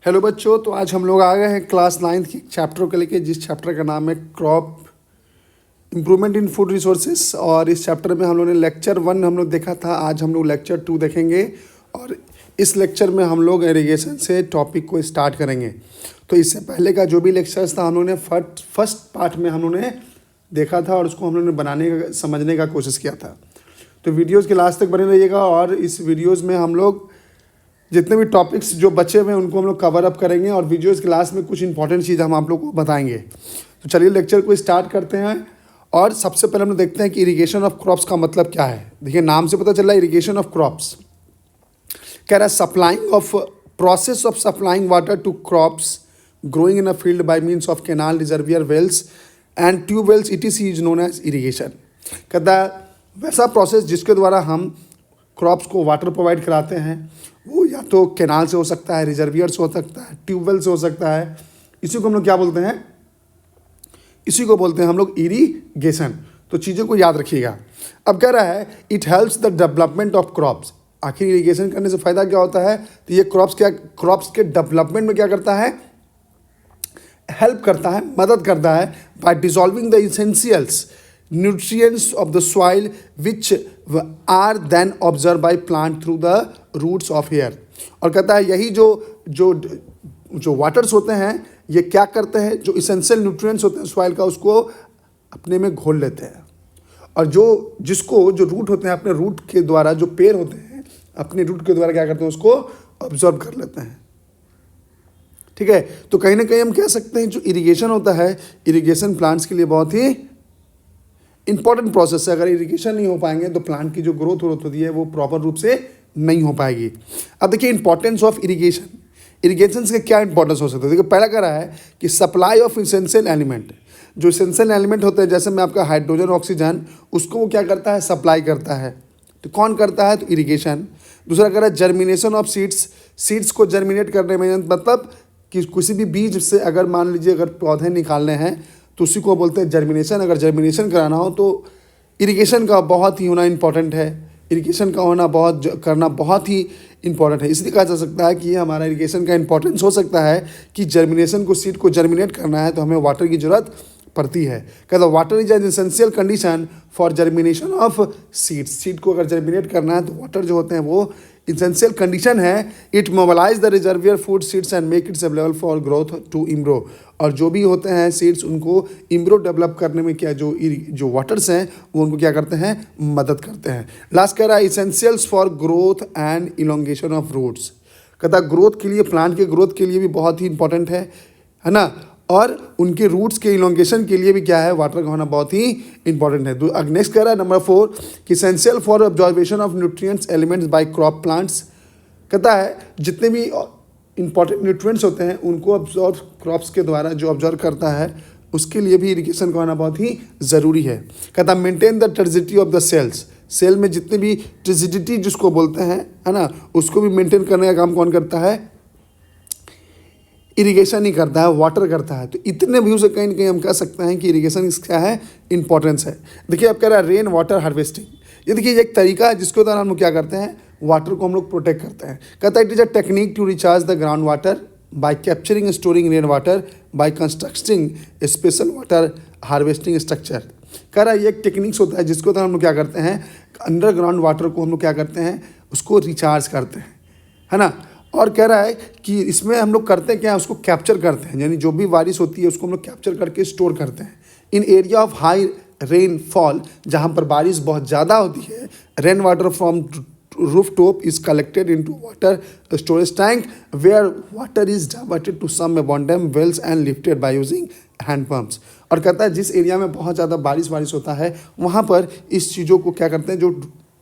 Hello बच्चों, तो आज हम लोग आ गए हैं क्लास 9th की चैप्टर को लेके, जिस चैप्टर का नाम है crop improvement in food resources. और इस चैप्टर में हम लोग ने लेक्चर 1 हम लोग देखा था। आज हम लोग लेक्चर 2 देखेंगे और इस लेक्चर में हम लोग इरिगेशन से टॉपिक को स्टार्ट करेंगे। तो इससे पहले का जो भी लेक्चर्स था हम लोग ने फर्स्ट पार्ट में हम लोग ने देखा था और उसको हम लोग ने बनाने का समझने का कोशिश किया था। तो वीडियोज़ के लास्ट तक बने रहिएगा और इस वीडियोज़ में हम लोग जितने भी टॉपिक्स जो बचे हुए हैं उनको हम लोग कवर अप करेंगे और वीडियोस क्लास में कुछ इंपॉर्टेंट चीज़ हम आप लोग को बताएंगे। तो चलिए लेक्चर को स्टार्ट करते हैं। और सबसे पहले हम लोग देखते हैं कि इरिगेशन ऑफ क्रॉप्स का मतलब क्या है। देखिए, नाम से पता चल रहा है इरिगेशन ऑफ क्रॉप्स। कह रहा है supplying of process of supplying water to crops growing in a field by means of canal, reservoir, wells and tube wells ETC is known as irrigation. कहता है वैसा प्रोसेस जिसके द्वारा हम क्रॉप्स को वाटर प्रोवाइड कराते हैं, वो या तो कैनाल से हो सकता है, रिजर्वियर से हो सकता है, ट्यूबवेल से हो सकता है। इसी को हम लोग क्या बोलते हैं? इसी को बोलते हैं हम लोग इरीगेशन। तो चीज़ों को याद रखिएगा। अब कह रहा है it helps the development of crops. आखिर इरीगेशन करने से फ़ायदा क्या होता है? तो ये क्रॉप्स के डेवलपमेंट में क्या करता है? हेल्प करता है, मदद करता है bye dissolving the essentials nutrients of the soil which are then observed by plant through the roots of hair। और कहता है यही जो वाटर्स होते हैं ये क्या करते हैं, जो इसेंशियल न्यूट्रिएंट्स होते हैं सॉइल का उसको अपने में घोल लेते हैं। और जो रूट होते हैं अपने रूट के द्वारा, जो पेड़ होते हैं अपने रूट के द्वारा क्या करते हैं, उसको ऑब्जर्व कर लेते हैं। ठीक है, तो कहीं ना कहीं हम कह सकते हैं जो इरिगेशन होता है, इरिगेशन प्लांट्स के लिए बहुत ही इंपॉर्टेंट प्रोसेस है। अगर इरिगेशन नहीं हो पाएंगे तो प्लांट की जो ग्रोथ होती है वो प्रॉपर रूप से नहीं हो पाएगी। अब देखिए इंपॉर्टेंस ऑफ इरिगेशन। इरिगेशन के क्या इंपॉर्टेंस हो सकता है? देखिए, पहला कह रहा है कि सप्लाई ऑफ इसेंशियल एलिमेंट। जो इसेंशियल एलिमेंट होते हैं जैसे मैं आपका हाइड्रोजन, ऑक्सीजन, उसको वो क्या करता है? सप्लाई करता है। तो कौन करता है? तो इरिगेशन। दूसरा कह रहा है जर्मिनेशन ऑफ सीड्स को जर्मिनेट करने में, मतलब कि किसी भी बीज से अगर मान लीजिए अगर पौधे निकालने हैं तो उसी को बोलते हैं जर्मिनेशन। अगर जर्मिनेशन कराना हो तो इरिगेशन का बहुत ही होना इंपॉर्टेंट है। इरिगेशन का करना बहुत ही इंपॉर्टेंट है। इसलिए कहा जा सकता है कि ये हमारा इरिगेशन का इंपॉर्टेंस हो सकता है कि जर्मिनेशन को, सीड को जर्मिनेट करना है तो हमें वाटर की ज़रूरत पड़ती है। कहता है water is an essential condition for germination of seeds. Seed को अगर जर्मिनेट करना है तो वाटर जो होते हैं वो इसेंशियल कंडीशन है। It mobilize the reservoir food seeds and make its available for growth to embryo. और जो भी होते हैं सीड्स, उनको इम्ब्रो डेवलप करने में क्या जो वाटर्स हैं वो उनको क्या करते हैं? मदद करते हैं। लास्ट कह रहा है essentials for growth and elongation of roots. कहता है ग्रोथ के लिए, प्लांट के ग्रोथ के लिए भी बहुत ही इंपॉर्टेंट है ना। और उनके रूट्स के इलोंगेशन के लिए भी क्या है? वाटर का होना बहुत ही इंपॉर्टेंट है। अब नेक्स्ट कह रहा है नंबर 4 कि essential for observation of nutrients elements bye crop plants. कहता है जितने भी इंपॉर्टेंट न्यूट्रिएंट्स होते हैं उनको ऑब्जर्व क्रॉप्स के द्वारा जो ऑब्जर्व करता है उसके लिए भी इरिगेशन का होना बहुत ही ज़रूरी है। कहता है maintain the turgidity of the cells. Cell में जितने भी टर्जिडिटी जिसको बोलते हैं, है ना, उसको भी मेंटेन करने का काम कौन करता है? इरिगेशन ही करता है, वाटर करता है। तो इतने व्यू से कहीं ना कहीं हम कह सकते हैं कि इरिगेशन क्या है? इंपॉर्टेंस है। देखिए अब कह रहा है रेन वाटर हार्वेस्टिंग। ये देखिए एक तरीका है जिसके द्वारा हम लोग क्या करते हैं? वाटर को हम लोग प्रोटेक्ट करते हैं। कहता है it is a technique to recharge the ground water by capturing and storing rain water by constructing special water harvesting structure. कह रहा है ये एक टेक्निक्स होता है जिसको हम लोग क्या करते हैं? अंडरग्राउंड वाटर को हम लोग क्या करते हैं? उसको रिचार्ज करते हैं, है ना। और कह रहा है कि इसमें हम लोग करते क्या है? उसको कैप्चर करते हैं, यानी जो भी बारिश होती है उसको हम लोग कैप्चर करके स्टोर करते हैं। इन एरिया ऑफ हाई रेनफॉल, जहाँ पर बारिश बहुत ज़्यादा होती है, rain water from rooftop is collected into water storage tank where water is diverted to some abandoned wells and lifted by using hand pumps। और कहता है जिस एरिया में बहुत ज़्यादा बारिश होता है वहाँ पर इस चीज़ों को क्या करते हैं?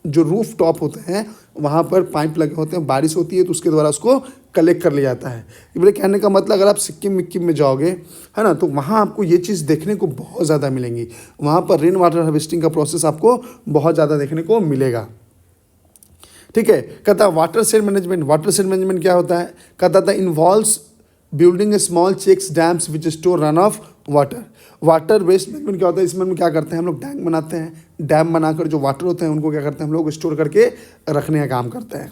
जो रूफ टॉप होते हैं वहाँ पर पाइप लगे होते हैं, बारिश होती है तो उसके द्वारा उसको कलेक्ट कर लिया जाता है। मेरे कहने का मतलब अगर आप सिक्किम में जाओगे, है ना, तो वहाँ आपको ये चीज़ देखने को बहुत ज़्यादा मिलेंगी। वहाँ पर रेन वाटर हार्वेस्टिंग का प्रोसेस आपको बहुत ज़्यादा देखने को मिलेगा। ठीक है, कहता है watershed management. Watershed management क्या होता है? कहता था involves building small checks dams which store run off water. Water waste management क्या होता है, इसमें हम क्या करते हैं, हम लोग डैम बनाते हैं, डैम बनाकर जो वाटर होते हैं उनको क्या करते हैं हम लोग स्टोर करके रखने का काम करते हैं।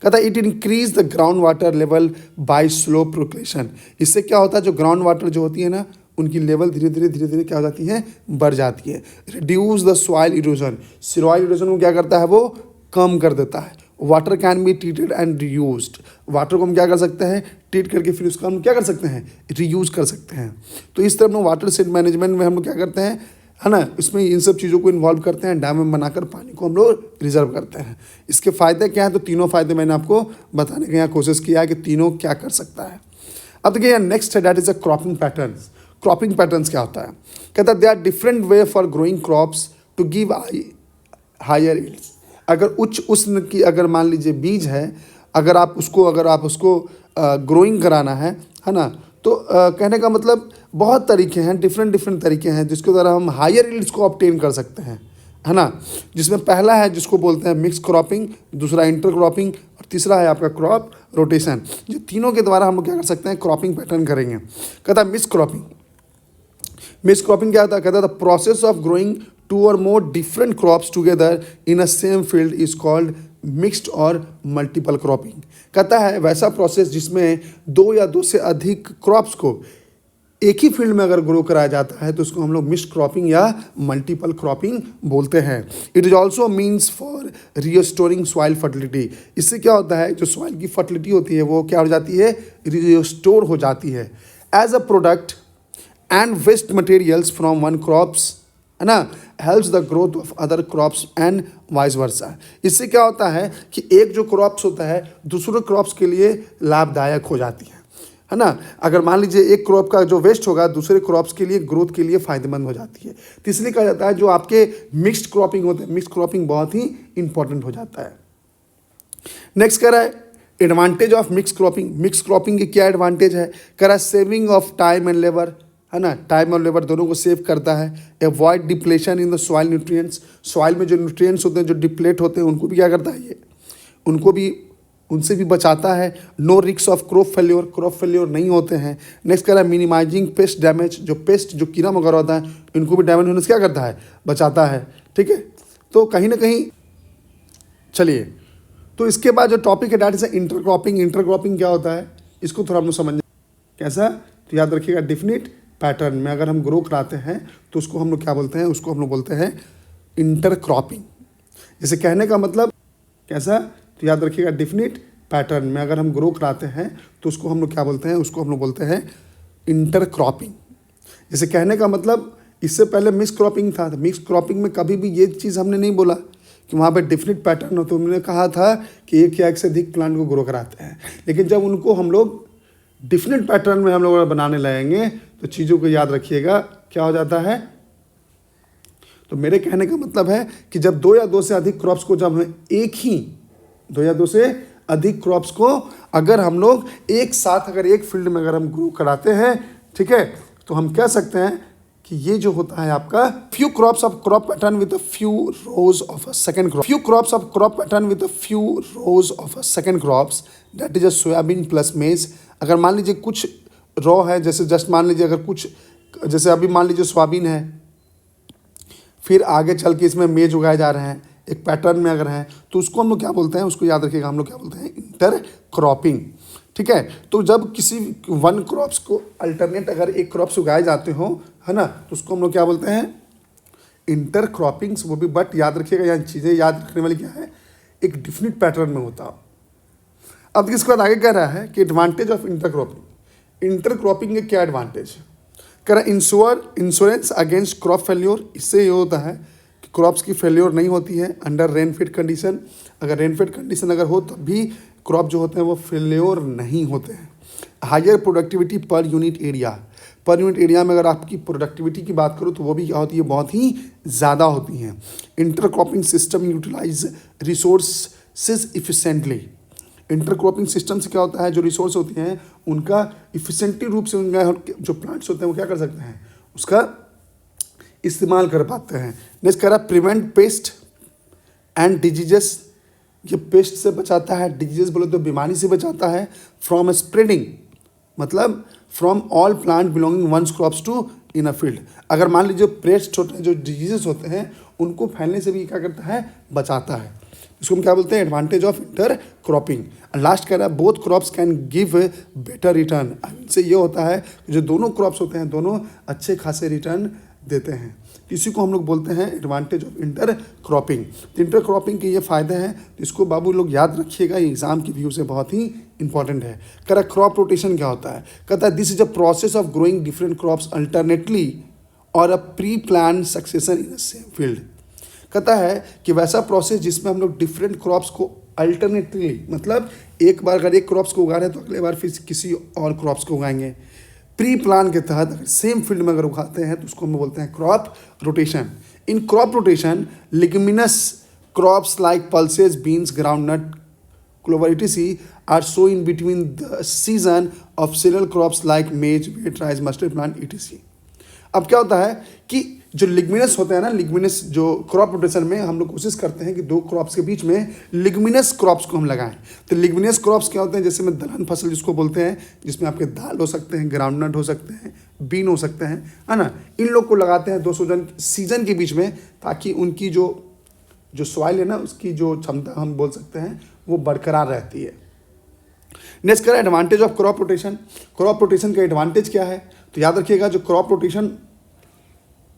कहता है it increase the ground water level by slow percolation. इससे क्या होता है, जो ग्राउंड वाटर जो होती है ना उनकी लेवल धीरे धीरे क्या हो जाती है, बढ़ जाती है। Reduce the soil erosion, soil erosion को क्या करता है, वो कम कर देता है। Water can be treated and reused, water को हम क्या कर सकते हैं, ट्रीट करके फिर उसका हम क्या कर सकते हैं, रीयूज कर सकते हैं। तो इस तरह हम वाटर सेट मैनेजमेंट में हम लोग क्या करते हैं, है ना, इसमें इन सब चीज़ों को इन्वॉल्व करते हैं, डैम बनाकर पानी को हम लोग रिजर्व करते हैं। इसके फ़ायदे क्या हैं, तो तीनों फ़ायदे मैंने आपको बताने का यहाँ कोशिश किया है कि तीनों क्या कर सकता है। अब देखिए यहाँ नेक्स्ट है, that is a cropping patterns. Cropping patterns क्या होता है, कहता है they are different way for growing crops to give higher yields. अगर उच्च उष्ण की अगर मान लीजिए बीज है, अगर आप उसको ग्रोइंग कराना है ना, तो कहने का मतलब बहुत तरीके हैं, डिफरेंट तरीके हैं जिसके द्वारा हम हायर यील्ड्स को ऑब्टेन कर सकते हैं, है ना। जिसमें पहला है जिसको बोलते हैं मिक्स क्रॉपिंग, दूसरा इंटर क्रॉपिंग और तीसरा है आपका क्रॉप रोटेशन। जो तीनों के द्वारा हम लोग क्या कर सकते हैं, क्रॉपिंग पैटर्न करेंगे। कहता है मिक्स क्रॉपिंग। मिक्स क्रॉपिंग क्या होता है, कहता है the process of growing two or more different crops together in a same field is called mixed or multiple cropping. कहता है वैसा प्रोसेस जिसमें दो या दो से अधिक क्रॉप्स को एक ही फील्ड में अगर ग्रो कराया जाता है तो उसको हम लोग मिक्स्ड क्रॉपिंग या मल्टीपल क्रॉपिंग बोलते हैं। It is also means for restoring soil fertility. इससे क्या होता है, जो सॉइल की फर्टिलिटी होती है वो क्या हो जाती है, रिस्टोर हो जाती है। As a product and waste materials from one crops, है ना, helps the growth of other crops and vice versa. इससे क्या होता है कि एक जो क्रॉप्स होता है दूसरे क्रॉप्स के लिए लाभदायक हो जाती है ना। अगर मान लीजिए एक क्रॉप का जो वेस्ट होगा दूसरे क्रॉप्स के लिए ग्रोथ के लिए फायदेमंद हो जाती है। तो इसलिए कहा जाता है जो आपके मिक्स्ड क्रॉपिंग होते हैं, मिक्स्ड क्रॉपिंग बहुत ही इंपॉर्टेंट हो जाता है। नेक्स्ट कह रहा है advantage of mix cropping. Mix cropping के क्या एडवांटेज है, कह रहा है saving of time and labour, है ना, टाइम और लेबर दोनों को सेव करता है। Avoid depletion in the soil nutrients, soil में जो न्यूट्रिएंट्स होते हैं जो डिप्लेट होते हैं उनको भी क्या करता है, ये उनको भी उनसे भी बचाता है। No risk of crop failure, crop failure नहीं होते हैं। नेक्स्ट कह रहा है मिनिमाइजिंग पेस्ट डैमेज, जो पेस्ट जो कीड़ा मकोड़ा होता है इनको भी डैमेज होने से क्या करता है, बचाता है। ठीक है, तो कहीं ना कहीं चलिए, तो इसके बाद जो टॉपिक है that is inter cropping. Inter cropping क्या होता है इसको थोड़ा हम लोग समझ कैसा, तो याद रखिएगा डिफिनिट पैटर्न में अगर हम ग्रो कराते हैं तो उसको हम लोग क्या बोलते हैं, उसको हम लोग बोलते हैं इंटर क्रॉपिंग। जैसे कहने का मतलब कैसा, तो याद रखिएगा डिफिनिट पैटर्न में अगर हम ग्रो कराते हैं तो उसको हम लोग क्या बोलते हैं, उसको हम लोग बोलते हैं इंटर क्रॉपिंग। जैसे कहने का मतलब इससे पहले मिक्स क्रॉपिंग था, तो मिक्स क्रॉपिंग में कभी भी ये चीज़ हमने नहीं बोला कि वहाँ पे डिफिनिट पैटर्न हो, तो हमने कहा था कि एक या एक से अधिक प्लांट को ग्रो कराते हैं। लेकिन जब उनको हम लोग डिफिनिट पैटर्न में हम लोग बनाने लगेंगे तो चीज़ों को याद रखिएगा क्या हो जाता है। तो मेरे कहने का मतलब है कि जब दो या दो से अधिक क्रॉप्स को जब हम एक ही दो या दो से अधिक क्रॉप्स को अगर हम लोग एक साथ अगर एक फील्ड में अगर हम ग्रो कराते हैं, ठीक है, तो हम कह सकते हैं कि ये जो होता है आपका few crops of crop pattern with a few rows of a second crop, few crops of crop pattern with a few rows of a second crops, that is a soybean plus मेज। अगर मान लीजिए कुछ raw है, जैसे just मान लीजिए अगर कुछ, जैसे अभी मान लीजिए सोयाबीन है, फिर आगे चल के इसमें मेज उगाए जा रहे हैं एक पैटर्न में अगर हैं, तो उसको हम लोग क्या बोलते हैं, उसको याद रखिएगा हम लोग क्या बोलते हैं, इंटर क्रॉपिंग। ठीक है, तो जब किसी वन क्रॉप्स को अल्टरनेट अगर एक क्रॉप्स उगाए जाते हो, है ना, तो उसको हम लोग क्या बोलते हैं, इंटर क्रॉपिंग्स। वो भी बट याद रखिएगा यहाँ चीज़ें याद रखने वाली क्या है, एक डिफिनिट पैटर्न में होता। अब इसके बाद आगे कह रहा है कि advantage of inter cropping. Inter cropping के क्या एडवांटेज है, कह रहा है इंश्योरेंस अगेंस्ट क्रॉप फेल्योर। इससे ये होता है कि क्रॉप्स की फेल्योर नहीं होती है अंडर रेनफीड कंडीशन। अगर रेनफीड कंडीशन अगर हो तब भी क्रॉप जो होते हैं वो फेल्योर नहीं होते हैं। Higher productivity per unit area, per unit area में अगर आपकी प्रोडक्टिविटी की बात करो तो वो भी क्या होती है, बहुत ही ज़्यादा होती हैं। Inter cropping system utilize resources efficiently. Inter cropping system से क्या होता है, जो रिसोर्स होती हैं उनका इफिशेंटली रूप से उनका जो प्लांट्स होते हैं वो क्या कर सकते हैं, उसका इस्तेमाल कर पाते हैं। नेक्स्ट कह रहा है प्रिवेंट पेस्ट एंड डिजीजेस। ये पेस्ट से बचाता है, डिजीजेस बोले तो बीमारी से बचाता है। फ्रॉम स्प्रेडिंग मतलब from all plant belonging one crops to in a field. अगर मान लीजिए पेस्ट होते हैं, जो डिजीजेस होते हैं, उनको फैलने से भी क्या करता है, बचाता है। इसको हम क्या बोलते हैं, advantage of inter cropping. Last कह रहा है both crops can give better return. इनसे ये होता है जो दोनों क्रॉप्स होते हैं दोनों अच्छे खासे रिटर्न देते हैं। इसी को हम लोग बोलते हैं एडवांटेज ऑफ इंटर क्रॉपिंग। तो इंटर क्रॉपिंग के ये फ़ायदे हैं, इसको बाबू लोग याद रखिएगा, एग्जाम की व्यू से बहुत ही इंपॉर्टेंट है। कह रहा क्रॉप रोटेशन क्या होता है, कहता है this is a process of growing different crops alternately or a pre plan succession in the same field. कहता है कि वैसा प्रोसेस जिसमें हम लोग डिफरेंट क्रॉप्स को अल्टरनेटली, मतलब एक बार अगर एक क्रॉप्स को उगा रहे हैं तो अगले बार फिर किसी और क्रॉप्स को उगाएंगे। प्री प्लान के तहत अगर सेम फील्ड में अगर उगाते हैं तो उसको हम बोलते हैं crop rotation. In crop rotation leguminous crops like pulses, beans, groundnut, clover etc are sow in between the season of cereal crops like maize, wheat, rice, mustard plant etc। अब क्या होता है कि जो लिग्मिनस होते हैं ना, लिग्मिनस जो क्रॉप रोटेशन में हम लोग कोशिश करते हैं कि दो क्रॉप्स के बीच में लिग्मिनस क्रॉप्स को हम लगाएं। तो लिग्मिनस क्रॉप्स क्या होते हैं, जैसे में दलहन फसल जिसको बोलते हैं, जिसमें आपके दाल हो सकते हैं, ग्राउंडनट हो सकते हैं, बीन हो सकते हैं, है ना। इन लोग को लगाते हैं 200 सीजन के बीच में, ताकि उनकी जो सॉइल है ना, उसकी जो क्षमता हम बोल सकते हैं वो बरकरार रहती है। नेक्स्ट करें advantage of crop rotation. Crop rotation का एडवांटेज क्या है, तो याद रखिएगा जो क्रॉप रोटेशन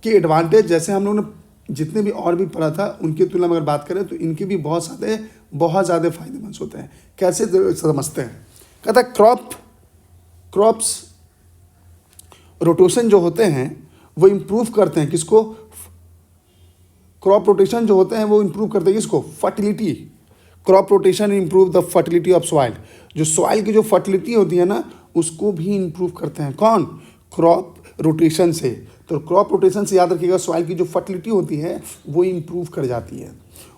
के एडवांटेज, जैसे हम लोगों ने जितने भी और भी पढ़ा था उनकी तुलना में अगर बात करें तो इनके भी बहुत ज़्यादा फायदेमंद होते हैं। कैसे समझते हैं, कहता है क्रॉप्स रोटेशन जो होते हैं वो इम्प्रूव करते हैं किसको, क्रॉप रोटेशन जो होते हैं वो इम्प्रूव करते हैं किसको, fertility. Crop rotation improve the fertility of soil. जो सॉइल की जो फर्टिलिटी होती है ना, उसको भी इम्प्रूव करते हैं कौन, क्रॉप रोटेशन से। तो क्रॉप रोटेशन से याद रखिएगा सॉइल की जो फर्टिलिटी होती है वो इम्प्रूव कर जाती है।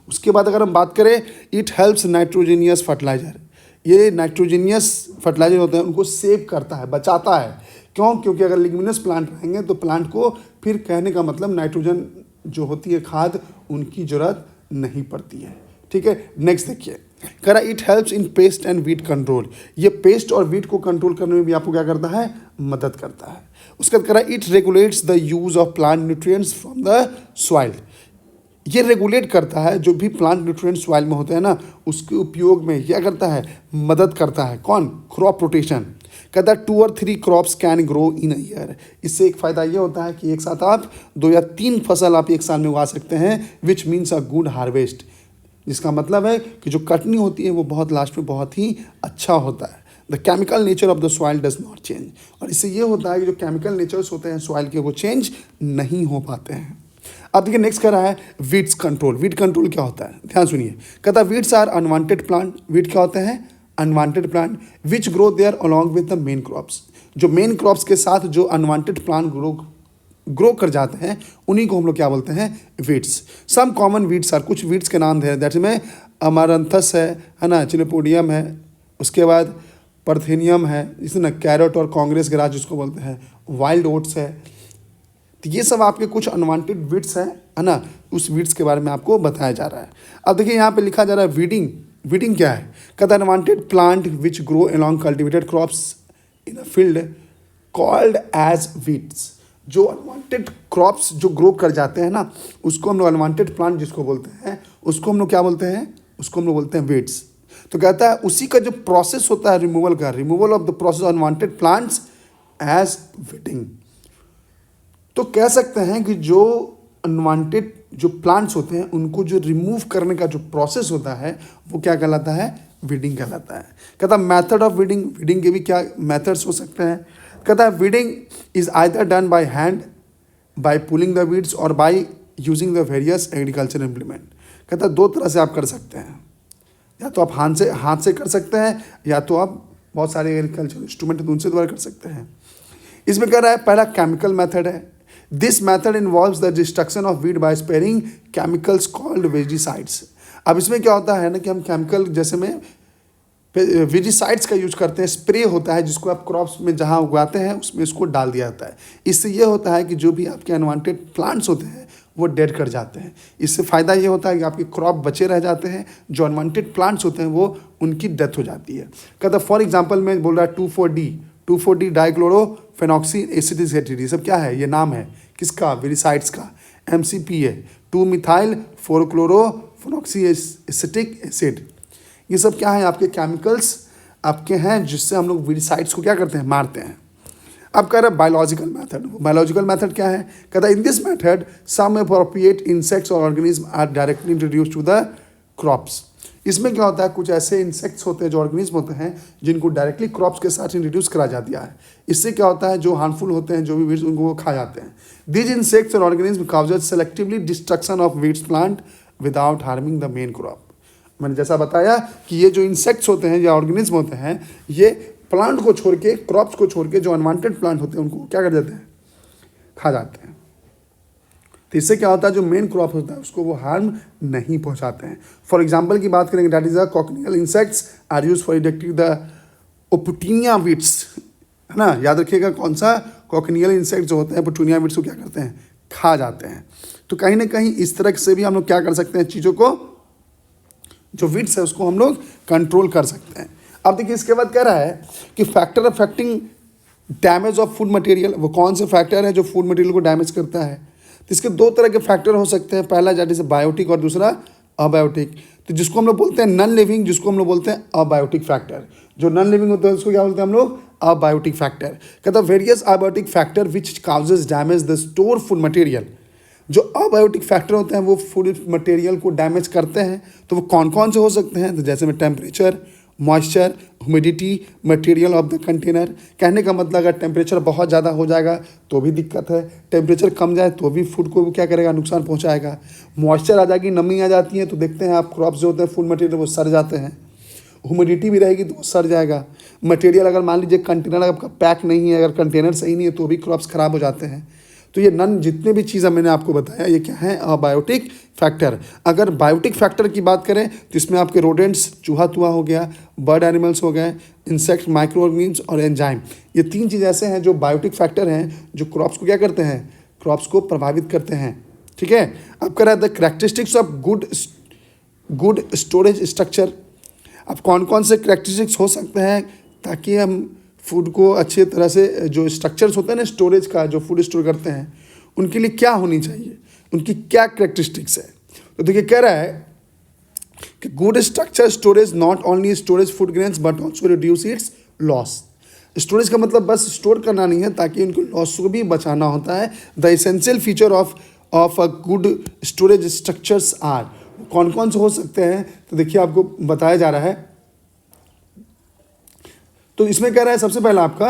उसके बाद अगर हम बात करें, इट हेल्प्स नाइट्रोजीनियस फर्टिलाइजर। ये नाइट्रोजीनियस फर्टिलाइजर होते हैं उनको सेव करता है, बचाता है। क्यों, क्योंकि अगर लिग्मिनस प्लांट रहेंगे तो प्लांट को फिर कहने का मतलब नाइट्रोजन जो होती है खाद, उनकी ज़रूरत नहीं पड़ती है। ठीक है, नेक्स्ट देखिए, कह रहा it helps in paste and wheat control. ये पेस्ट और वीट को कंट्रोल करने में भी आपको क्या करता है, मदद करता है। उसके बाद कह रहा it regulates the use of plant nutrients from the soil. ये रेगुलेट करता है जो भी प्लांट न्यूट्रिएंट्स सॉइल में होते हैं ना, उसके उपयोग में क्या करता है, मदद करता है। कौन, क्रॉप रोटेशन। कहता है 2 और 3 crops can grow in a year. इससे एक फ़ायदा ये होता है कि एक साथ आप 2 या 3 फसल आप एक साल में उगा सकते हैं, which means a good harvest. जिसका मतलब है कि जो कटनी होती है वो बहुत लास्ट में बहुत ही अच्छा होता है। The chemical nature of the soil does not change. और इससे ये होता है कि जो केमिकल नेचर्स होते हैं सॉइल के वो चेंज नहीं हो पाते हैं। अब देखिए नेक्स्ट कर रहा है वीड्स कंट्रोल। वीड कंट्रोल क्या होता है, ध्यान सुनिए। कहता है weeds are unwanted plant. Weed क्या होते हैं, unwanted plant which grow there along with the main crops. जो मेन क्रॉप्स के साथ जो अनवांटेड प्लांट ग्रो कर जाते हैं उन्हीं को हम लोग क्या बोलते हैं, weeds. Some common weeds are, कुछ वीड्स के नाम है, दैट में अमारंथस है ना, चिलोपोडियम है, उसके बाद परथेनियम है, जिसमें ना कैरेट और कांग्रेस ग्रास जिसको बोलते हैं, वाइल्ड ओट्स है। तो ये सब आपके कुछ अनवांटेड वीड्स हैं, है ना, उस वीड्स के बारे में आपको बताया जा रहा है। अब देखिए यहाँ पे लिखा जा रहा है वीडिंग। वीडिंग क्या है, कहता है unwanted plant which grow along cultivated crops in a field called as weeds. जो अनवांटेड क्रॉप्स जो ग्रो कर जाते हैं ना, उसको हम लोग अनवांटेड प्लांट जिसको बोलते हैं, उसको हम लोग क्या बोलते हैं, उसको हम लोग बोलते हैं वीड्स। तो कहता है उसी का जो प्रोसेस होता है रिमूवल का, removal of the process unwanted plants as weeding. तो कह सकते हैं कि जो अनवांटेड जो प्लांट्स होते हैं उनको जो रिमूव करने का जो प्रोसेस होता है वो क्या कहलाता है, वीडिंग कहलाता है। कहता है मेथड ऑफ वीडिंग। वीडिंग के भी क्या मेथड्स हो सकते हैं। कहता है weeding is either done by hand by pulling the weeds or by using the various agriculture implement. कहता है 2 तरह से आप कर सकते हैं, या तो आप हाथ से कर सकते हैं, या तो आप बहुत सारे एग्रीकल्चर इंस्ट्रूमेंट हैं उनसे द्वारा कर सकते हैं। इसमें कह रहा है पहला केमिकल मेथड है। This method involves the destruction of weed by spraying chemicals called weedicides. अब इसमें क्या होता है ना कि हम केमिकल जैसे में वेजिसाइड्स का यूज करते हैं, स्प्रे होता है जिसको आप क्रॉप्स में जहाँ उगाते हैं उसमें इसको डाल दिया जाता है। इससे ये होता है कि जो भी आपके अनवांटेड प्लांट्स होते हैं वो डेड कर जाते हैं। इससे फ़ायदा ये होता है कि आपके क्रॉप बचे रह जाते हैं, जो अनवांटेड प्लांट्स होते हैं वो उनकी डेथ हो जाती है। कहता फॉर एग्जांपल मैं बोल रहा है 2,4-D। 2,4-D डाइक्लोरोफेनॉक्सी एसिटिक, ये सब क्या है, ये नाम है किसका, विरिसाइड्स का। MCPA 2-मिथाइल 4-क्लोरोफेनॉक्सी एसिटिक एसिड, ये सब क्या है आपके केमिकल्स आपके हैं जिससे हम लोग विरिसाइड्स को क्या करते हैं, मारते हैं। अब कह रहा है बायोलॉजिकल मैथड। बायोलॉजिकल मैथड क्या है, कहता है in this method some appropriate insects or organism are directly introduce to the crops. इसमें क्या होता है, कुछ ऐसे इंसेक्ट्स होते हैं जो ऑर्गेनिज्म होते हैं जिनको डायरेक्टली क्रॉप्स के साथ इंट्रोड्यूस करा जा दिया है। इससे क्या होता है, जो हार्मफुल होते हैं, जो भी वीड्स, उनको वो खा जाते हैं। These insects or organism causes selectively destruction of weeds plant without harming the main crop. मैंने जैसा बताया कि ये जो इंसेक्ट्स होते हैं या ऑर्गेनिज्म होते हैं, ये प्लांट को छोड़ के, क्रॉप्स को छोड़ के जो अनवांटेड प्लांट होते हैं उनको क्या कर देते हैं, खा जाते हैं। तो इससे क्या होता है, जो मेन क्रॉप होता है उसको वो हार्म नहीं पहुंचाते हैं। फॉर एग्जांपल की बात करेंगे, that is the cochineal insects are use for detecting the ओपुटिनिया वीड्स, है ना, याद रखिएगा कौन सा, कॉकनियल इंसेक्ट जो होते हैं ओपुटिनिया वीड्स को क्या करते हैं, खा जाते हैं। तो कहीं ना कहीं इस तरह से भी हम लोग क्या कर सकते हैं, चीज़ों को, जो वीड्स है उसको हम लोग कंट्रोल कर सकते हैं। अब देखिए इसके बाद कह रहा है कि factor affecting damage of food material, वो कौन से फैक्टर है जो फूड मटेरियल को डैमेज करता है। तो इसके दो तरह के फैक्टर हो सकते हैं, पहला दैट इज बायोटिक और दूसरा अबायोटिक। तो जिसको हम लोग बोलते हैं नॉन लिविंग, जिसको हम लोग बोलते हैं अबायोटिक फैक्टर। जो नॉन लिविंग होता है उसको क्या बोलते हैं हम लोग, अबायोटिक फैक्टर। कहता है various abiotic factor which causes damage the store food material. जो अबायोटिक फैक्टर होते हैं वो फूड मटेरियल को डैमेज करते हैं। तो वो कौन कौन से हो सकते हैं, तो जैसे में temperature, moisture, humidity, material of the container. कहने का मतलब अगर टेम्परेचर बहुत ज़्यादा हो जाएगा तो भी दिक्कत है, टेम्परेचर कम जाए तो भी फूड को क्या करेगा, नुकसान पहुंचाएगा। मॉइस्चर आ जाएगी, नमी आ जाती है तो देखते हैं आप क्रॉप्स जो होते हैं फूड मटेरियल वो सड़ जाते हैं। ह्यूमिडिटी भी रहेगी तो वो सड़ जाएगा। मटेरियल अगर मान लीजिए कंटेनर आपका पैक नहीं है, अगर कंटेनर सही नहीं है तो भी क्रॉप्स ख़राब हो जाते हैं। तो ये नन जितने भी चीज़ें मैंने आपको बताया ये क्या है, अबायोटिक फैक्टर। अगर बायोटिक फैक्टर की बात करें तो इसमें आपके रोडेंट्स, चूहा तुआ हो गया, बर्ड एनिमल्स हो गए, इंसेक्ट, माइक्रो ऑर्गेनिज्म और एंजाइम, ये तीन चीज़ ऐसे हैं जो बायोटिक फैक्टर हैं जो क्रॉप्स को क्या करते हैं, क्रॉप्स को प्रभावित करते हैं। ठीक है। अब कह रहा है the characteristics of good storage structure. अब कौन कौन से कैरेक्टरिस्टिक्स हो सकते हैं ताकि हम फूड को अच्छे तरह से, जो स्ट्रक्चर्स होते हैं ना स्टोरेज का, जो फूड स्टोर करते हैं उनके लिए क्या होनी चाहिए, उनकी क्या कैरेक्टरिस्टिक्स है। तो देखिए कह रहा है कि good structure storage not only storage food grains but also reduce it's loss. Storage का मतलब बस स्टोर करना नहीं है, ताकि उनके लॉस को भी बचाना होता है। The essential feature of a good storage structures are, कौन कौन से हो सकते हैं, तो देखिए आपको बताया जा रहा है। तो इसमें कह रहा है सबसे पहला आपका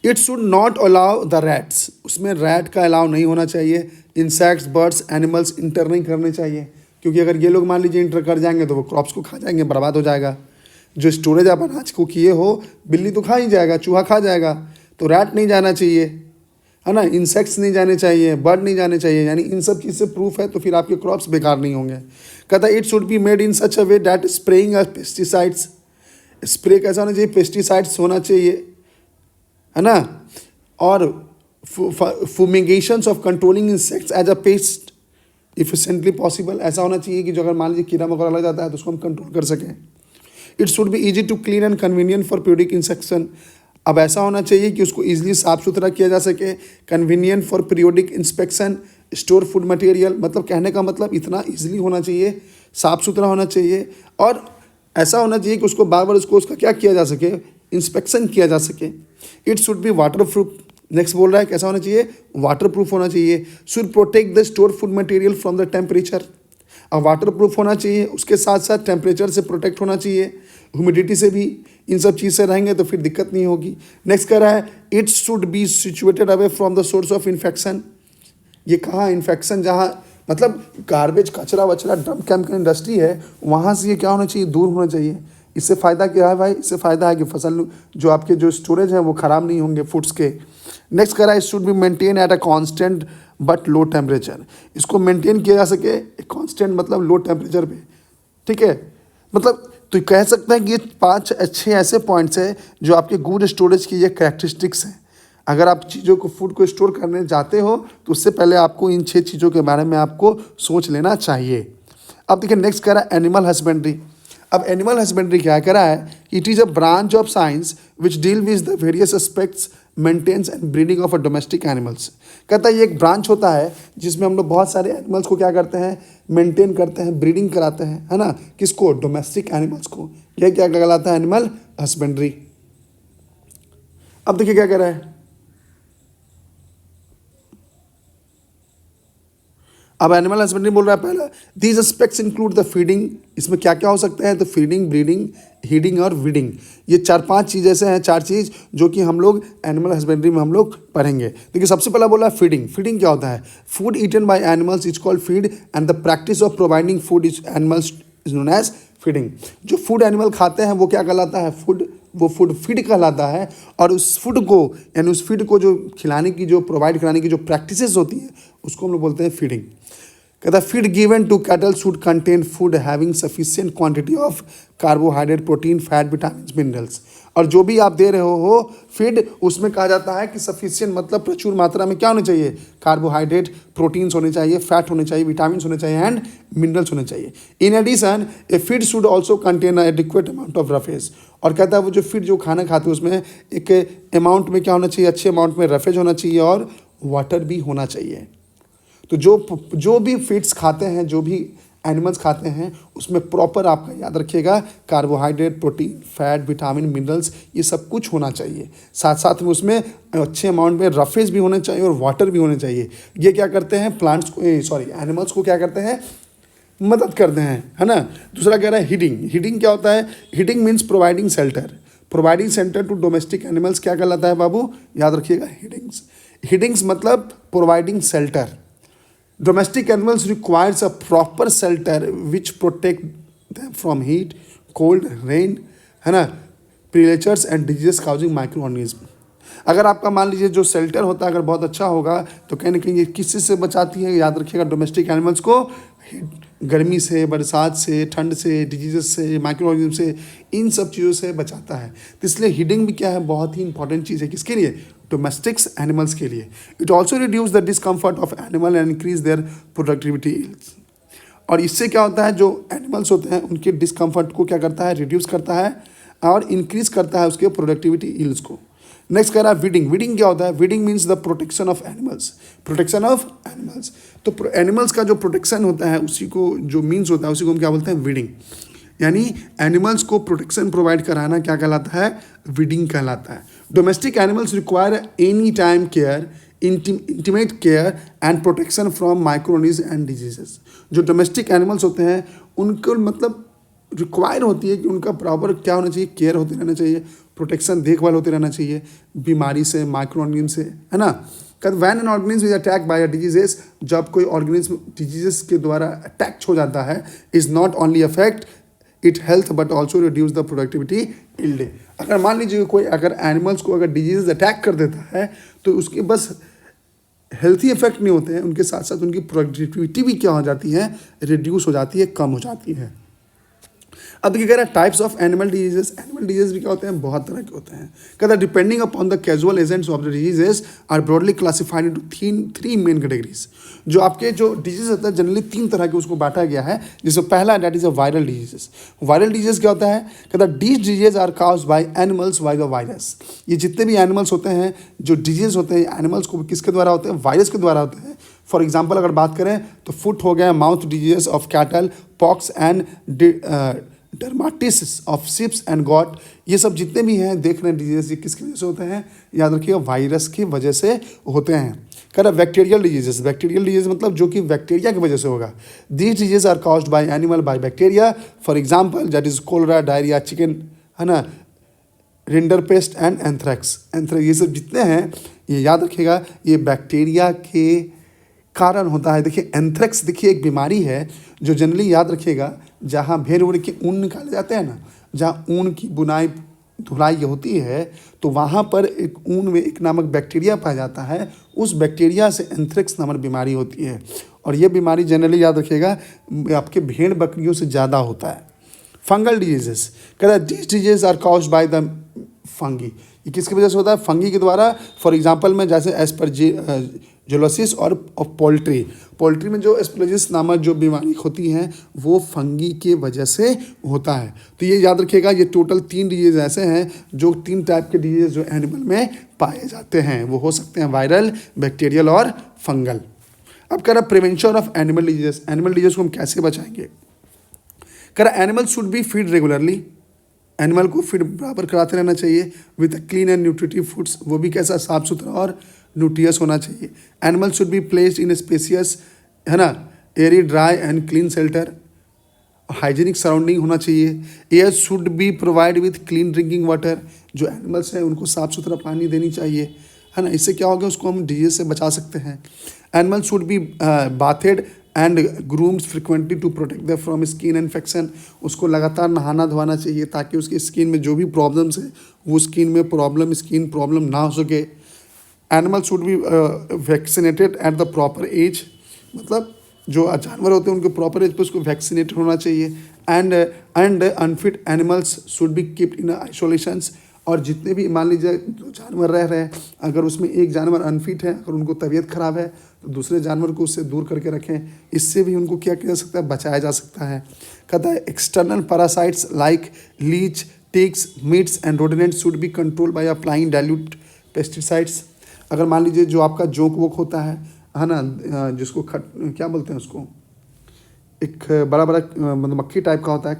it should not allow the rats, उसमें रैट का अलाउ नहीं होना चाहिए। इंसेक्ट्स, बर्ड्स, एनिमल्स इंटर नहीं करने चाहिए, क्योंकि अगर ये लोग मान लीजिए इंटर कर जाएंगे तो वो क्रॉप्स को खा जाएंगे, बर्बाद हो जाएगा। जो स्टोरेज आप अनाज को किए हो, बिल्ली तो खा ही जाएगा, चूहा खा जाएगा, तो रैट नहीं जाना चाहिए, है ना, इंसेक्ट्स नहीं जाने चाहिए, बर्ड नहीं जाने चाहिए। यानी इन सब चीज़ से प्रूफ है, तो फिर आपके क्रॉप्स बेकार नहीं होंगे। कहता है it should be made in such a way that spraying pesticides, spray कैसा होना चाहिए, पेस्टिसाइड्स होना चाहिए, है ना, और fumigations of controlling insects as a pest efficiently possible. ऐसा होना चाहिए कि जो अगर मान लीजिए कीड़ा मकोड़ा लग जाता है तो उसको हम कंट्रोल कर सकें। It should be easy to clean and convenient for periodic inspection. अब ऐसा होना चाहिए कि उसको ईजिली साफ़ सुथरा किया जा सके, convenient for periodic inspection store food material. मतलब कहने का मतलब इतना ईजिली होना चाहिए, साफ़ सुथरा होना चाहिए, और ऐसा होना चाहिए कि उसको बार बार उसका क्या किया जा सके, इंस्पेक्शन किया जा सके। It should B water proof. Next बोल रहा है कैसा होना चाहिए, वाटर प्रूफ होना चाहिए। Should protect the store food material from the temperature. अब वाटर प्रूफ होना चाहिए, उसके साथ साथ टेम्परेचर से प्रोटेक्ट होना चाहिए, ह्यूमिडिटी से भी। इन सब चीज़ से रहेंगे तो फिर दिक्कत नहीं होगी। नेक्स्ट कह रहा है it should B situated away from the source of infection. ये कहाँ इन्फेक्शन, जहाँ मतलब गार्बेज, कचरा वचरा, डंप केमिकल इंडस्ट्री है, वहाँ से ये क्या होना चाहिए, दूर होना चाहिए। इससे फ़ायदा क्या है भाई, इससे फ़ायदा है कि फसल जो आपके जो स्टोरेज हैं वो ख़राब नहीं होंगे फूड्स के। नेक्स्ट कह रहा है should be maintain at a constant but low temperature. इसको मेंटेन किया जा सके कांस्टेंट मतलब लो टेम्परेचर पे। ठीक है, मतलब तो कह सकते हैं कि ये 5 अच्छे ऐसे पॉइंट्स हैं जो आपके गुड स्टोरेज की ये कैरेक्टरिस्टिक्स हैं। अगर आप चीज़ों को, फूड को स्टोर करने जाते हो तो उससे पहले आपको इन 6 चीज़ों के बारे में आपको सोच लेना चाहिए। अब देखिए नेक्स्ट कह रहा है एनिमल हस्बेंड्री। अब एनिमल हस्बेंड्री क्या करा है, it is a branch of science which deal with the various aspects maintenance and breeding of a domestic animals. कहता है ये एक ब्रांच होता है जिसमें हम लोग बहुत सारे एनिमल्स को क्या करते हैं, मेंटेन करते हैं, ब्रीडिंग कराते हैं, है ना, किसको, डोमेस्टिक एनिमल्स को। यह क्या कहलाता है, एनिमल हस्बेंड्री। अब देखिए क्या कह रहा है, अब एनिमल हस्बेंड्री बोल रहा है पहला, these aspects include the feeding, इसमें क्या क्या हो सकते हैं, तो फीडिंग, ब्रीडिंग, हीडिंग और विडिंग। ये 4-5 चीज़ ऐसे हैं, 4 चीज़ जो कि हम लोग एनिमल हस्बेंड्री में हम लोग पढ़ेंगे। देखिए सबसे पहला बोला फीडिंग। फीडिंग क्या होता है, food eaten by animals is called feed and the practice of providing food is animals is known as feeding. जो फूड एनिमल खाते हैं वो क्या कहलाता है, फूड, वो फूड फीड कहलाता है। और उस फूड को यानी उस फीड को जो खिलाने की, जो प्रोवाइड कराने की जो प्रैक्टिसेस होती हैं उसको हम लोग बोलते हैं फीडिंग। कहता है feed given to cattle should contain food having sufficient quantity of carbohydrate, protein, fat, vitamin, minerals. और जो भी आप दे रहे हो फीड, उसमें कहा जाता है कि सफिशिएंट मतलब प्रचुर मात्रा में क्या होने चाहिए, कार्बोहाइड्रेट, प्रोटीन्स होने चाहिए, फैट होने चाहिए, विटामिन होने चाहिए एंड मिनरल्स होने चाहिए। In addition a feed should also contain adequate amount of roughage. और कहता है वो जो फीड जो खाना खाते हैं उसमें एक अमाउंट में क्या होना चाहिए, अच्छे अमाउंट में रफेज होना चाहिए और वाटर भी होना चाहिए। तो जो भी फीड्स खाते हैं, जो भी एनिमल्स खाते हैं, उसमें प्रॉपर आपका याद रखिएगा carbohydrate, protein, fat, vitamin, minerals, ये सब कुछ होना चाहिए। साथ साथ में उसमें अच्छे अमाउंट में रफेज भी होने चाहिए और वाटर भी होने चाहिए। ये क्या करते हैं, प्लांट्स को, एनिमल्स को क्या करते हैं, मदद करते हैं, है ना। दूसरा कह रहा है हीडिंग। हीडिंग क्या होता है, heeding means providing shelter. Providing shelter to domestic animals क्या कहलाता है बाबू, याद रखिएगा, हीडिंग्स। हीडिंग्स मतलब providing shelter. Domestic animals requires a proper shelter which protect them from heat, cold, rain, है ना, predators and disease causing microorganism। अगर आपका मान लीजिए जो शेल्टर होता है अगर बहुत अच्छा होगा तो कहीं ना कहीं ये किस चीज़ से बचाती है, याद रखिएगा, डोमेस्टिक एनिमल्स को गर्मी से, बरसात से, ठंड से, डिजीजेस से, माइक्रो से, इन सब चीज़ों से बचाता है। तो इसलिए हीडिंग भी क्या है, बहुत ही इंपॉर्टेंट चीज़ है, किसके लिए, डोमेस्टिक्स एनिमल्स के लिए। It also reduce the discomfort of animal and increase their productivity. और इससे क्या होता है, जो एनिमल्स होते हैं उनके डिस्कम्फर्ट को क्या करता है, रिड्यूस करता है और इंक्रीज करता है उसके प्रोडक्टिविटी इल्स को। नेक्स्ट कह रहा है विडिंग। विडिंग क्या होता है, weeding means the protection of animals. Protection of animals, तो एनिमल्स का जो प्रोटेक्शन होता है उसी को जो मीन्स होता है उसी को हम क्या बोलते हैं, विडिंग। यानी एनिमल्स को प्रोटेक्शन प्रोवाइड कराना क्या कहलाता है, विडिंग कहलाता है। Domestic animals require any time care, intimate care and protection from microorganism and diseases. जो डोमेस्टिक एनिमल्स होते हैं उनको मतलब रिक्वायर होती है कि उनका प्रॉपर क्या होना चाहिए, केयर होते रहना चाहिए, प्रोटेक्शन, देखभाल होते रहना चाहिए बीमारी से, माइक्रोऑर्गेनिज्म से, है ना। When an organism is attack by diseases, जब कोई ऑर्गेनिज्म डिजीजेस के द्वारा अटैक हो जाता है, is not only affect it health but also reduce the productivity yield. अगर मान लीजिए कोई अगर एनिमल्स को अगर डिजीज अटैक कर देता है तो उसके बस हेल्थी इफेक्ट नहीं होते हैं, उनके साथ साथ उनकी प्रोडक्टिविटी भी क्या हो जाती है, रिड्यूस हो जाती है, कम हो जाती है। अब देखिए कह रहा है types of animal diseases. Animal disease भी क्या होते हैं, बहुत तरह के होते हैं। कहता है depending upon the casual agents of the diseases are broadly classified into three main categories. जो आपके जो डिजीज होता है जनरली 3 तरह के उसको बांटा गया है, जिसमें पहला that is a viral diseases. Viral disease क्या होता है, कहता है these disease are caused by animals by the virus. ये जितने भी एनिमल्स होते हैं, जो डिजीज होते हैं एनिमल्स को किसके द्वारा होते हैं, वायरस के द्वारा होते हैं। फॉर एग्जाम्पल अगर बात करें तो फुट हो गया, mouth diseases of cattle, pox and dermatitis of sheeps and goat. ये सब जितने भी हैं देख रहे हैं डिजीज, ये किसकी वजह से होते हैं, याद रखिएगा, वायरस की वजह से होते हैं। कह रहा बैक्टीरियल डिजीजेस। बैक्टीरियल डिजीज मतलब जो कि बैक्टीरिया की वजह से होगा। These disease are caused by animal by bacteria. For example that is cholera, diarrhoea, chicken, है ना, रिंडरपेस्ट एंड एंथ्रैक्स। ये सब जितने हैं ये याद रखिएगा, ये बैक्टीरिया के कारण होता है। देखिए एंथ्रैक्स, देखिए एक बीमारी है जो जनरली याद रखिएगा, जहाँ भेड़ उड़ के ऊन निकाले जाते हैं ना, जहाँ ऊन की बुनाई धुलाई होती है तो वहाँ पर एक ऊन में एक नामक बैक्टीरिया पाया जाता है। उस बैक्टीरिया से एंथ्रैक्स नामक बीमारी होती है। और ये बीमारी जनरली याद रखिएगा आपके भेड़ बकरियों से ज़्यादा होता है। फंगल डिजीजेस, कह रहा है this disease are caused by the fungi. ये किसकी वजह से होता है? फंगी के द्वारा। फॉर एग्जांपल में जैसे एस्परजिलोसिस और पोल्ट्री में जो एस्परजिलोसिस नामक जो बीमारी होती है वो फंगी के वजह से होता है। तो ये याद रखिएगा, ये टोटल 3 डिजीज ऐसे हैं जो 3 टाइप के डिजीज जो एनिमल में पाए जाते हैं। वो हो सकते हैं वायरल, बैक्टीरियल और फंगल। अब कह रहा prevention of animal disease. Animal disease को हम कैसे बचाएंगे? कह रहा animal should be feed regularly. Animal को फीड बराबर कराते रहना चाहिए with clean and nutritive foods. वो भी कैसा? साफ सुथरा और न्यूट्रियस होना चाहिए। Animal should be placed in spacious, है ना, airy, dry and clean shelter. Hygienic surrounding होना चाहिए। Air should be provide with clean drinking water. जो एनिमल्स हैं उनको साफ सुथरा पानी देनी चाहिए, है ना। इससे क्या होगा? उसको हम डिजीज से बचा सकते हैं। Animal should be bathed and grooms frequently to protect the from skin infection. उसको लगातार नहाना धोना चाहिए ताकि उसकी स्किन में जो भी प्रॉब्लम्स है वो स्किन प्रॉब्लम ना हो सके। Animal should be vaccinated at the proper age. मतलब जो जानवर होते हैं उनके प्रॉपर एज पर उसको वैक्सीनेट होना चाहिए। And unfit animals should be keeped in isolations. और जितने भी मान लीजिए जो जानवर रह रहे हैं, अगर उसमें एक जानवर अनफिट है, अगर उनको तबीयत खराब है तो दूसरे जानवर को उससे दूर करके रखें। इससे भी उनको क्या किया जा सकता है? बचाया जा सकता है। कहता है external parasites like leech, ticks, mites and rodents should be control by applying dilute pesticides. अगर मान लीजिए जो आपका जोंक वोक होता है ना, जिसको क्या बोलते हैं उसको, एक बड़ा मतलब मक्खी टाइप का होता है,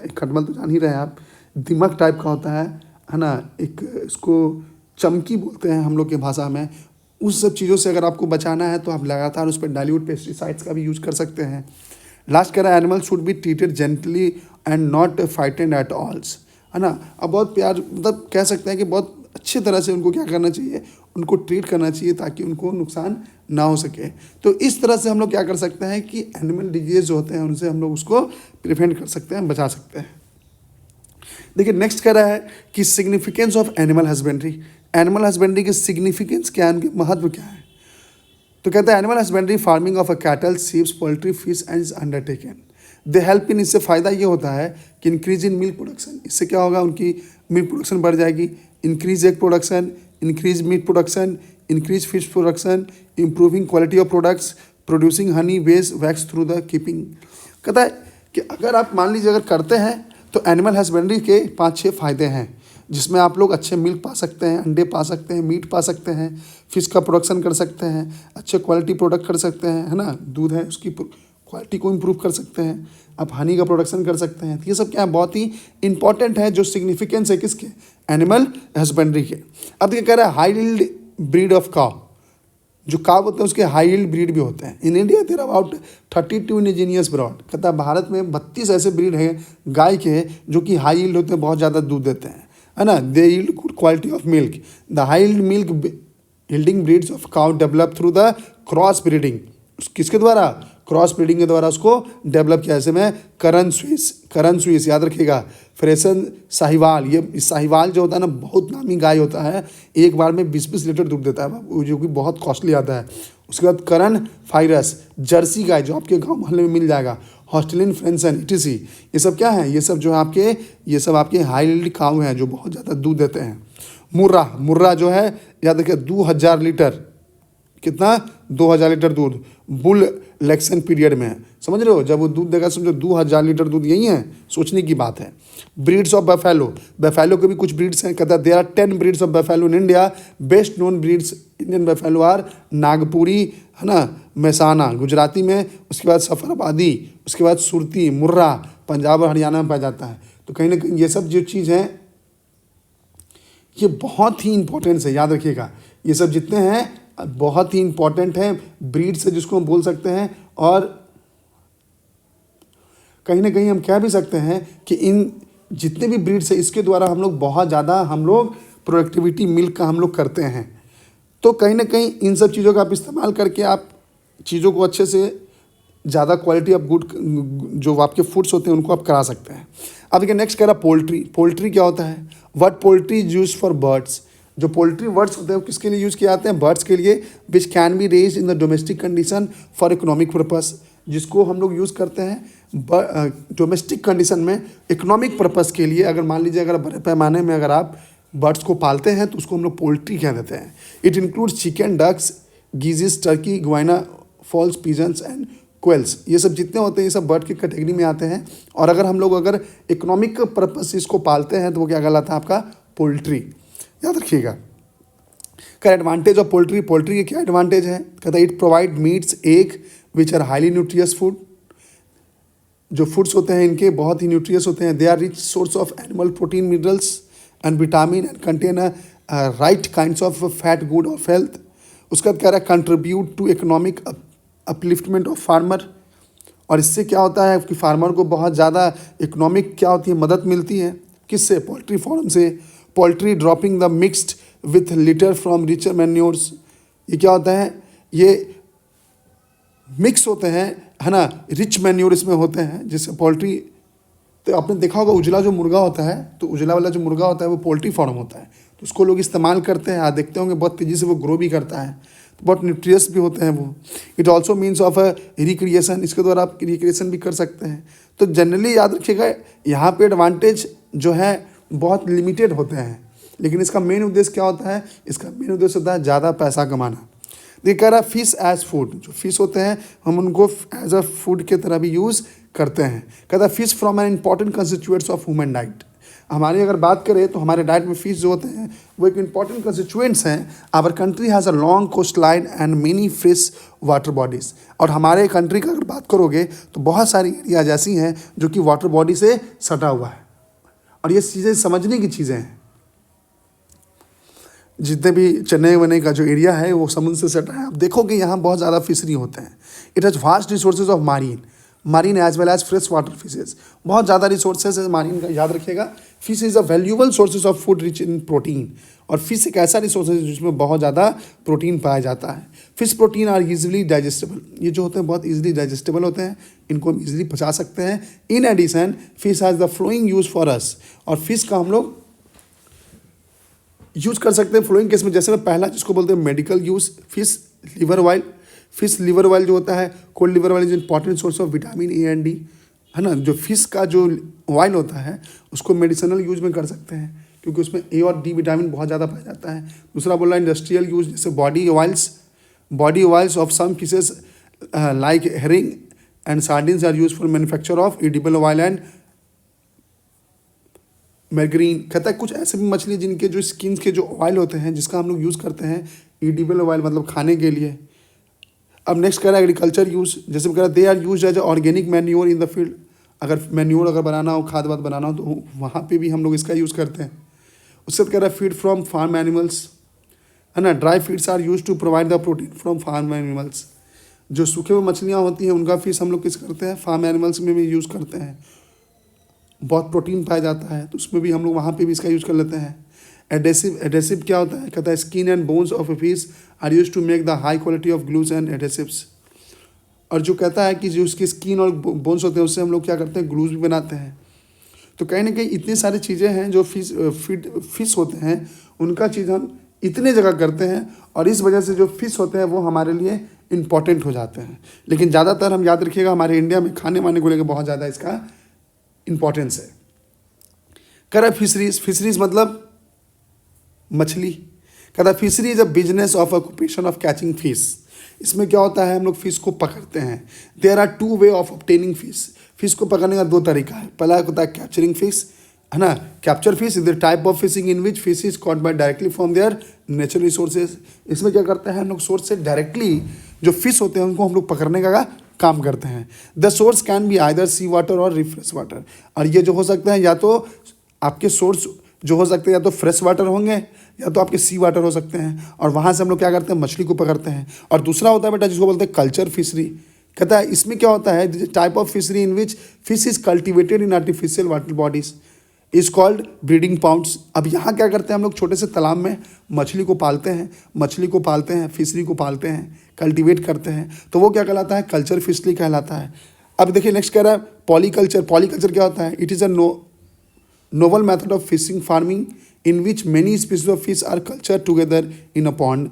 खटमल तो जान ही रहे हैं आप, दिमक टाइप का होता है ना, एक इसको चमकी बोलते हैं हम लोग की भाषा में। उस सब चीज़ों से अगर आपको बचाना है तो आप लगातार उस पर डाइल्यूट पेस्टिसाइड्स का भी यूज़ कर सकते हैं। लास्ट कह रहा है animal should be treated gently and not fighted at all, है ना। अब बहुत प्यार, मतलब कह सकते हैं कि बहुत अच्छी तरह से उनको क्या करना चाहिए? उनको ट्रीट करना चाहिए ताकि उनको नुकसान ना हो सके। तो इस तरह से हम लोग क्या कर सकते हैं कि एनिमल डिजीज जो होते हैं उनसे हम लोग उसको प्रिवेंट कर सकते हैं, बचा सकते हैं। देखिए नेक्स्ट कह रहा है कि significance of animal husbandry. Animal husbandry के सिग्निफिकेंस क्या है, उनके महत्व क्या है? तो कहता है animal husbandry farming of a cattle, sheeps, poultry, fish and undertaken. They help in. इससे फ़ायदा ये होता है कि इंक्रीज इन मिल्क प्रोडक्शन। इससे क्या होगा? उनकी मिल्क प्रोडक्शन बढ़ जाएगी। Increase egg production, increase meat production, increase fish production, improving quality of products, producing honey, waste, wax through the keeping. कहता है कि अगर आप मान लीजिए अगर करते हैं तो एनिमल हस्बेंड्री के 5-6 फ़ायदे हैं, जिसमें आप लोग अच्छे मिल्क पा सकते हैं, अंडे पा सकते हैं, मीट पा सकते हैं, फिश का प्रोडक्शन कर सकते हैं, अच्छे क्वालिटी प्रोडक्ट कर सकते हैं, है ना, दूध है उसकी क्वालिटी को इम्प्रूव कर सकते हैं, आप हनी का प्रोडक्शन कर सकते हैं। तो ये सब क्या है? बहुत ही इंपॉर्टेंट है, जो सिग्निफिकेंस है किसके? एनिमल हस्बेंड्री के। अब देखिए कह रहा है हाई यील्ड ब्रीड ऑफ काव। जो काव होते हैं उसके हाई यील्ड ब्रीड भी होते हैं। In India there about 32 indigenous broad. कहता है भारत में 32 ऐसे ब्रीड हैं गाय के जो कि हाई यील्ड होते हैं, बहुत ज़्यादा दूध देते हैं, है ना। They yield good quality of milk. The high yield milk yielding breeds of cow develop through the cross breeding. किसके द्वारा? क्रॉस ब्रीडिंग के द्वारा उसको डेवलप किया। ऐसे में करण स्विस याद रखिएगा, फ्रेसन साहिवाल। ये साहिवाल जो होता है ना, बहुत नामी गाय होता है, एक बार में 20-20 लीटर दूध देता है, जो कि बहुत कॉस्टली आता है। उसके बाद करण फाइरस जर्सी गाय, जो आपके गांव मोहल्ले में मिल जाएगा, हॉस्टेलिन फ्रेंसन इटीसी। ये सब क्या है? ये सब जो है आपके हाई यील्ड काऊ हैं जो बहुत ज़्यादा दूध देते हैं। मुर्रा जो है याद रखिए 2000 लीटर, कितना? 2000 लीटर दूध बुल इलेक्शन पीरियड में है। समझ रहे हो? जब वो दूध देगा समझो 2000 लीटर दूध, यही है, सोचने की बात है। ब्रीड्स ऑफ बफेलो के भी कुछ ब्रीड्स हैं। कहता है there are 10 breeds of buffalo in India. Best known breeds Indian buffalo are Nagpuri, है ना, मैसाना गुजराती में, उसके बाद सफरबादी, उसके बाद सुरती, मुर्रा पंजाब और हरियाणा में पाया जाता है। तो कहीं ना कहीं ये सब जो चीज़ हैं ये बहुत ही इंपॉर्टेंट है, याद रखिएगा। ये सब जितने हैं बहुत ही इंपॉर्टेंट है, ब्रीड्स है जिसको हम बोल सकते हैं। और कहीं ना कहीं हम कह भी सकते हैं कि इन जितने भी ब्रीड्स है इसके द्वारा हम लोग बहुत ज़्यादा प्रोडक्टिविटी मिल्क का हम लोग करते हैं। तो कहीं ना कहीं इन सब चीज़ों का आप इस्तेमाल करके आप चीज़ों को अच्छे से ज़्यादा क्वालिटी ऑफ गुड जो आपके फूड्स होते हैं उनको आप करा सकते हैं। अब देखिए नेक्स्ट कह रहा पोल्ट्री क्या होता है? What poultry is use for birds. जो पोल्ट्री वर्ड्स होते हैं वो किसके लिए यूज़ किए जाते हैं? बर्ड्स के लिए। Which can be raise in the domestic condition for economic purpose. जिसको हम लोग यूज़ करते हैं डोमेस्टिक कंडीशन में इकोनॉमिक पर्पस के लिए। अगर मान लीजिए अगर बड़े पैमाने में अगर आप बर्ड्स को पालते हैं तो उसको हम लोग पोल्ट्री कह देते हैं। It includes chicken, ducks, geese, turkey, guinea, fowls, pigeons and quails. ये सब जितने होते हैं ये सब बर्ड की कैटेगरी में आते हैं। और अगर हम लोग अगर इकोनॉमिक पर्पज से इसको पालते हैं तो वो क्या कहलाता है आपका पोल्ट्री। याद रखिएगा। क्या एडवांटेज ऑफ पोल्ट्री, पोल्ट्री के क्या एडवांटेज है? कहता है it provide meats, egg which are highly nutritious food. जो फूड्स होते हैं इनके बहुत ही न्यूट्रियस होते हैं। They are rich source of animal protein, minerals and vitamin and contain right kinds of fat, good of health. उसका कह रहा है contribute to economic upliftment of farmer. और इससे क्या होता है कि फार्मर को बहुत ज़्यादा इकोनॉमिक क्या होती है, मदद मिलती है। किससे? पोल्ट्री फार्म से। Poultry dropping the mixed with litter from richer manures. ये क्या होता है? ये मिक्स होते हैं, है ना, रिच मैन्योर इसमें होते हैं जिससे पोल्ट्री। तो आपने देखा होगा उजला जो मुर्गा होता है, तो उजला वाला जो मुर्गा होता है वो पोल्ट्री फार्म होता है, तो उसको लोग इस्तेमाल करते हैं। आप देखते होंगे बहुत तेज़ी से वो ग्रो भी करता है, तो बहुत न्यूट्रियस भी होते हैं वो। It also means of a recreation, इसके द्वारा आप रिक्रिएशन भी कर सकते हैं। तो जनरली याद रखिएगा यहाँ पे एडवांटेज जो है बहुत लिमिटेड होते हैं, लेकिन इसका मेन उद्देश्य क्या होता है? इसका मेन उद्देश्य होता है ज़्यादा पैसा कमाना। ये कह रहा है फिश एज फूड, जो फिश होते हैं हम उनको एज अ फूड के तरह भी यूज़ करते हैं। कहता है fish from an important constituents of human diet. हमारी अगर बात करें तो हमारे डाइट में फिश जो होते हैं वो एक इंपॉर्टेंट कंस्टिट्यूएंट्स हैं। Our country has a long coast line and many fresh water bodies. और हमारे कंट्री का अगर बात करोगे तो बहुत सारी एरियाज ऐसी हैं जो कि वाटर बॉडी से सटा हुआ है। और ये चीज़ें समझने की चीज़ें हैं। जितने भी चेन्नई वन्नई का जो एरिया है वो समुद्र से सटा है। आप देखोगे यहाँ बहुत ज़्यादा फिशरी होते हैं। It has vast resources of marine as well as fresh water fishes. बहुत ज़्यादा रिसोर्सेज है मारीन का, याद रखिएगा। Fish is a valuable sources of food rich in protein. और फिश एक ऐसा रिसोर्स है जिसमें बहुत ज़्यादा प्रोटीन पाया जाता है। Fish protein are easily digestible. ये जो होते हैं बहुत ईजिली डाइजेस्टेबल होते हैं, इनको हम ईजिली पचा सकते हैं। In addition fish has the following use for us. और फिश का हम लोग यूज़ कर सकते हैं फ्लोइंग केस में। जैसे मैं पहला जिसको बोलते हैं medical use, fish liver oil. Fish liver oil जो होता है, cold liver oil is important source of vitamin A and D, है ना। जो फिश का जो ऑयल होता है उसको मेडिसिनल यूज में कर सकते हैं क्योंकि उसमें ए और डी विटामिन बहुत ज़्यादा पाया जाता है। दूसरा बोल रहा है इंडस्ट्रियल यूज, जैसे body oils of some fishes like herring and sardines are use for manufacture of edible oil and margarine. कहता है कुछ ऐसे भी मछली जिनके जो स्किन के जो ऑयल होते हैं जिसका हम लोग यूज़ करते हैं एडिबल ऑयल, मतलब खाने के लिए। अब नेक्स्ट कह रहा है एग्रीकल्चर यूज़। जैसे कह रहा है they are use as organic manure in the field. अगर मैन्योर अगर बनाना हो, खाद वाद बनाना हो, तो वहाँ पे भी हम लोग इसका यूज़ करते हैं। उससे कह रहा है फीड फ्रॉम फार्म एनिमल्स, है ना। Dry feeds are use to provide the protein from farm animals. जो सूखे हुए मछलियाँ होती हैं उनका फीस हम लोग किस करते हैं, फार्म एनिमल्स में भी यूज़ करते हैं। बहुत प्रोटीन पाया जाता है तो उसमें भी हम लोग वहाँ पे भी इसका यूज़ कर लेते हैं। एडेसिव क्या होता है? कहता है skin and bones of a fish are use to make the high quality of glues and adhesives. और जो कहता है कि जो उसकी स्किन और बोन्स होते हैं उससे हम लोग क्या करते हैं, ग्लूज भी बनाते हैं। तो कहीं ना कहीं इतनी सारी चीज़ें हैं जो फिश होते हैं उनका चीज़ हम इतने जगह करते हैं और इस वजह से जो फिश होते हैं वो हमारे लिए इम्पॉर्टेंट हो जाते हैं। लेकिन ज़्यादातर हम याद रखिएगा हमारे इंडिया में खाने वाने को लेकर बहुत ज़्यादा इसका इम्पॉर्टेंस है। कह रहा है फिशरीज मतलब मछली। कहता है fishery is a business of occupation of catching fish. इसमें क्या होता है, हम लोग फिश को पकड़ते हैं। There are two way of obtaining fish. Fish को पकड़ने का दो तरीका है। पहला होता है कैप्चरिंग फिश, है ना। Capture fish is the type of fishing in which fish is caught by directly from there natural resources. इसमें क्या करते हैं हम लोग, सोर्स से डायरेक्टली जो फिश होते हैं उनको हम लोग पकड़ने का काम करते हैं। The source can be either sea water और रिफ्रेश वाटर। और ये जो हो सकते हैं या तो आपके सोर्स जो हो सकते हैं या तो फ्रेश वाटर होंगे या तो आपके सी वाटर हो सकते हैं। और वहाँ से हम लोग क्या करते हैं, मछली को पकड़ते हैं। और दूसरा होता है बेटा जिसको बोलते हैं कल्चर फिशरी। कहता है इसमें क्या होता है, type of fishery in which fish is cultivated in artificial water bodies is called breeding pounds. अब यहाँ क्या करते हैं हम लोग, छोटे से तालाब में मछली को पालते हैं, फिशरी को पालते हैं, कल्टिवेट करते हैं, तो वो क्या कहलाता है, कल्चर फिशरी कहलाता है। अब देखिए नेक्स्ट कह रहा है पॉलीकल्चर। पॉलीकल्चर क्या होता है, it is a novel method of fishing farming in which many species of fish are cultured together in a pond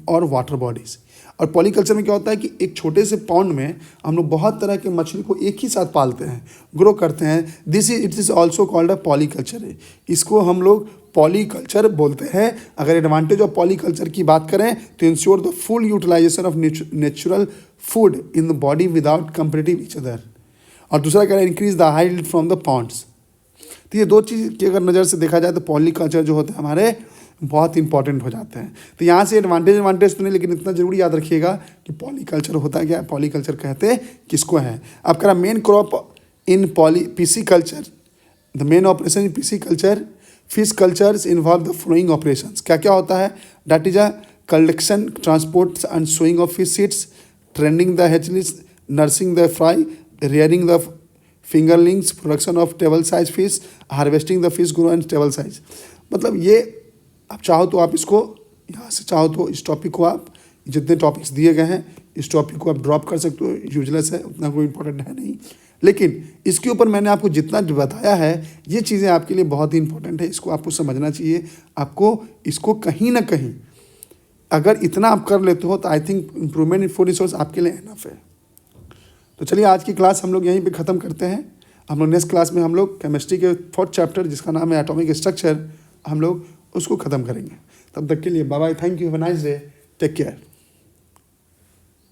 or water bodies। और पॉलीकल्चर में क्या होता है कि एक छोटे से पॉन्ड में हम लोग बहुत तरह के मछली को एक ही साथ पालते हैं, ग्रो करते हैं। It is also called a polyculture है। इसको हम लोग पॉलीकल्चर बोलते हैं। अगर एडवांटेज ऑफ पॉलीकल्चर की बात करें तो ensure the full utilization of natural food in the body without competitive each other. और दूसरा क्या है, increase the height from the ponds. तो ये दो चीज़ की अगर नज़र से देखा जाए तो पॉलीकल्चर जो होते हैं हमारे बहुत इंपॉर्टेंट हो जाते हैं। तो यहाँ से एडवांटेज तो नहीं, लेकिन इतना जरूरी याद रखिएगा कि पॉलीकल्चर होता क्या है, पॉलीकल्चर कहते किसको है। अब करा main crop in pisciculture, the main operation in pisciculture fish cultures involve the following operations. क्या क्या होता है, that is a collection, transport and sowing of fish seeds, tending the hatchlings, nursing the fry, rearing the fingerlings, production of table size fish, harvesting the fish grow and table size। मतलब ये आप चाहो तो आप इसको यहाँ से चाहो तो इस टॉपिक को आप जितने टॉपिक्स दिए गए हैं इस टॉपिक को आप ड्रॉप कर सकते हो, यूजलेस है, उतना कोई इंपॉर्टेंट है नहीं। लेकिन इसके ऊपर मैंने आपको जितना बताया है ये चीज़ें आपके लिए बहुत ही इंपॉर्टेंट है, इसको आपको समझना चाहिए। आपको इसको कहीं ना कहीं अगर इतना आप कर लेते हो तो I think improvement in food resource आपके लिए इनफ है। तो चलिए आज की क्लास हम लोग यहीं पे ख़त्म करते हैं। हम लोग नेक्स्ट क्लास में हम लोग केमिस्ट्री के 4th चैप्टर जिसका नाम है एटॉमिक स्ट्रक्चर हम लोग उसको ख़त्म करेंगे। तब तक के लिए bye bye, thank you, have a nice day, take care.